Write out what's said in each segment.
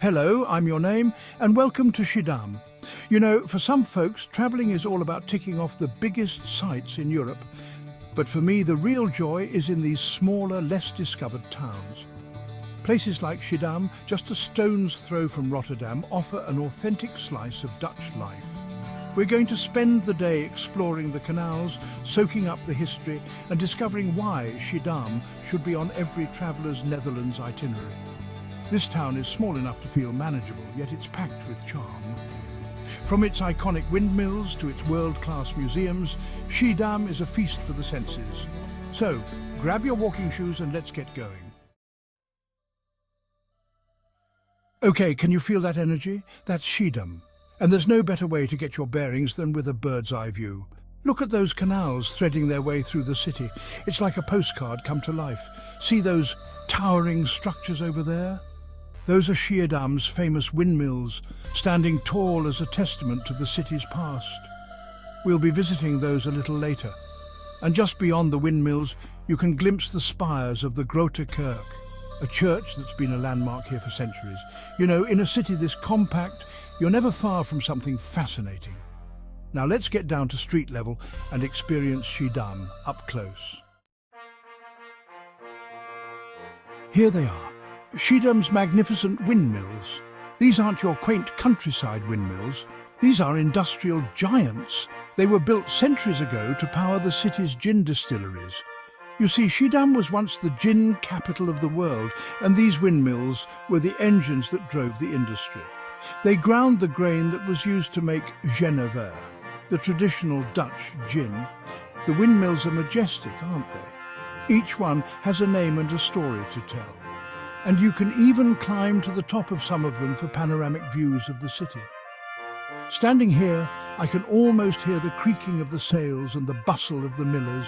Hello, I'm your name, and welcome to Schiedam. You know, for some folks, travelling is all about ticking off the biggest sites in Europe. But for me, the real joy is in these smaller, less discovered towns. Places like Schiedam, just a stone's throw from Rotterdam, offer an authentic slice of Dutch life. We're going to spend the day exploring the canals, soaking up the history, and discovering why Schiedam should be on every traveller's Netherlands itinerary. This town is small enough to feel manageable, yet it's packed with charm. From its iconic windmills to its world-class museums, Schiedam is a feast for the senses. So, grab your walking shoes and let's get going. Okay, can you feel that energy? That's Schiedam. And there's no better way to get your bearings than with a bird's eye view. Look at those canals threading their way through the city. It's like a postcard come to life. See those towering structures over there? Those are Schiedam's famous windmills, standing tall as a testament to the city's past. We'll be visiting those a little later. And just beyond the windmills, you can glimpse the spires of the Grote Kerk, a church that's been a landmark here for centuries. You know, in a city this compact, you're never far from something fascinating. Now let's get down to street level and experience Schiedam up close. Here they are. Schiedam's magnificent windmills. These aren't your quaint countryside windmills. These are industrial giants. They were built centuries ago to power the city's gin distilleries. You see, Schiedam was once the gin capital of the world, and these windmills were the engines that drove the industry. They ground the grain that was used to make Genever, the traditional Dutch gin. The windmills are majestic, aren't they? Each one has a name and a story to tell. And you can even climb to the top of some of them for panoramic views of the city. Standing here, I can almost hear the creaking of the sails and the bustle of the millers.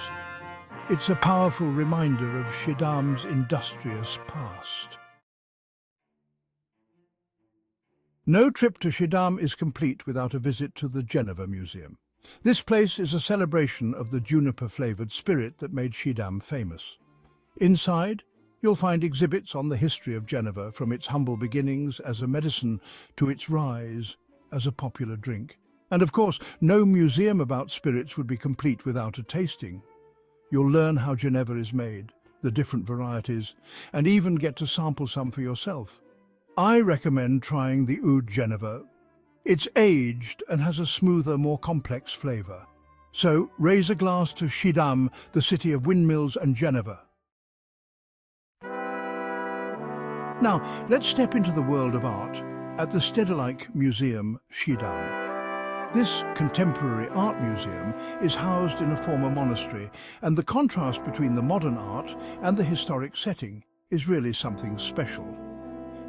It's a powerful reminder of Schiedam's industrious past. No trip to Schiedam is complete without a visit to the Genever Museum. This place is a celebration of the juniper-flavoured spirit that made Schiedam famous. Inside, you'll find exhibits on the history of Genever, from its humble beginnings as a medicine to its rise as a popular drink. And of course, no museum about spirits would be complete without a tasting. You'll learn how Genever is made, the different varieties, and even get to sample some for yourself. I recommend trying the Oud Genever. It's aged and has a smoother, more complex flavour. So raise a glass to Schiedam, the city of windmills and Genever. Now, let's step into the world of art at the Stedelijk Museum, Schiedam. This contemporary art museum is housed in a former monastery, and the contrast between the modern art and the historic setting is really something special.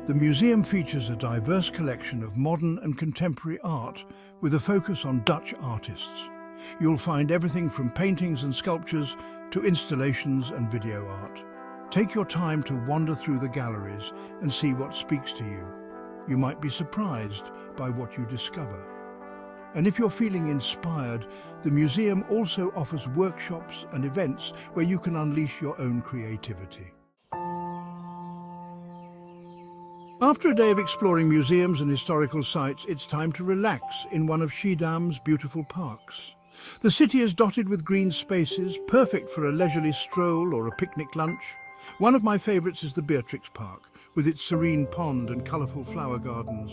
The museum features a diverse collection of modern and contemporary art with a focus on Dutch artists. You'll find everything from paintings and sculptures to installations and video art. Take your time to wander through the galleries and see what speaks to you. You might be surprised by what you discover. And if you're feeling inspired, the museum also offers workshops and events where you can unleash your own creativity. After a day of exploring museums and historical sites, it's time to relax in one of Schiedam's beautiful parks. The city is dotted with green spaces, perfect for a leisurely stroll or a picnic lunch. One of my favourites is the Beatrix Park, with its serene pond and colourful flower gardens.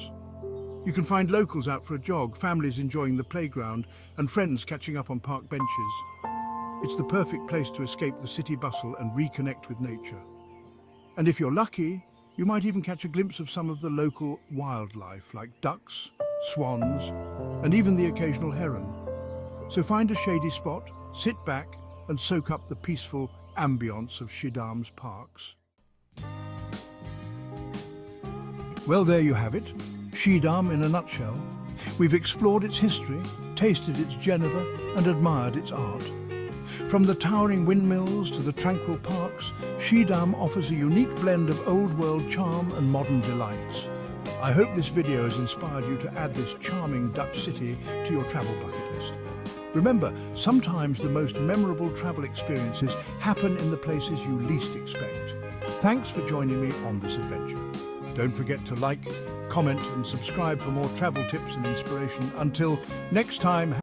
You can find locals out for a jog, families enjoying the playground, and friends catching up on park benches. It's the perfect place to escape the city bustle and reconnect with nature. And if you're lucky, you might even catch a glimpse of some of the local wildlife, like ducks, swans, and even the occasional heron. So find a shady spot, sit back, and soak up the peaceful ambience of Schiedam's parks. Well, there you have it, Schiedam in a nutshell. We've explored its history, tasted its Genever, and admired its art. From the towering windmills to the tranquil parks, Schiedam offers a unique blend of old-world charm and modern delights. I hope this video has inspired you to add this charming Dutch city to your travel bucket list. Remember, sometimes the most memorable travel experiences happen in the places you least expect. Thanks for joining me on this adventure. Don't forget to like, comment and subscribe for more travel tips and inspiration. Until next time.